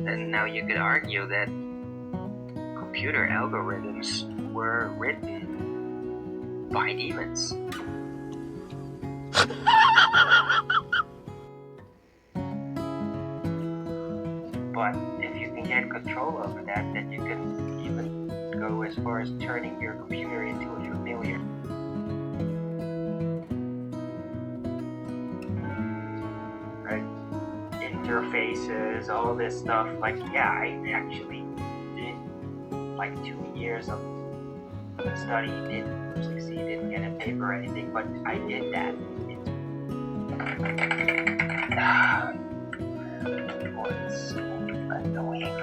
And now you could argue that computer algorithms were written by demons. But if you can get control over that, then you can even go as far as turning your computer into a familiar. Right? Interfaces, all this stuff. Like, yeah, I actually did like 2 years of study, didn't succeed, didn't get a paper or anything, but I did that. It's annoying.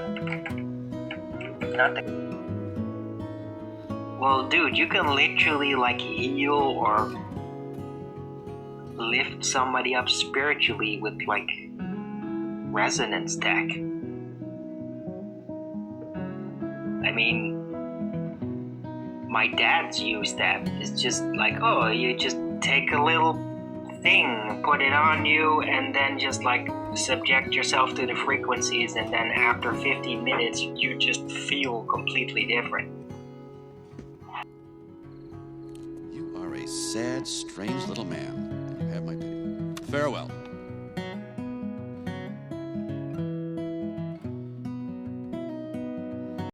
Well, dude, you can literally like heal or lift somebody up spiritually with like resonance tech. I mean, my dad's used that. It's just like, oh, you just take a little thing, put it on you, and then just like subject yourself to the frequencies, and then after 15 minutes you just feel completely different. You are a sad, strange little man. You have my pity. Farewell.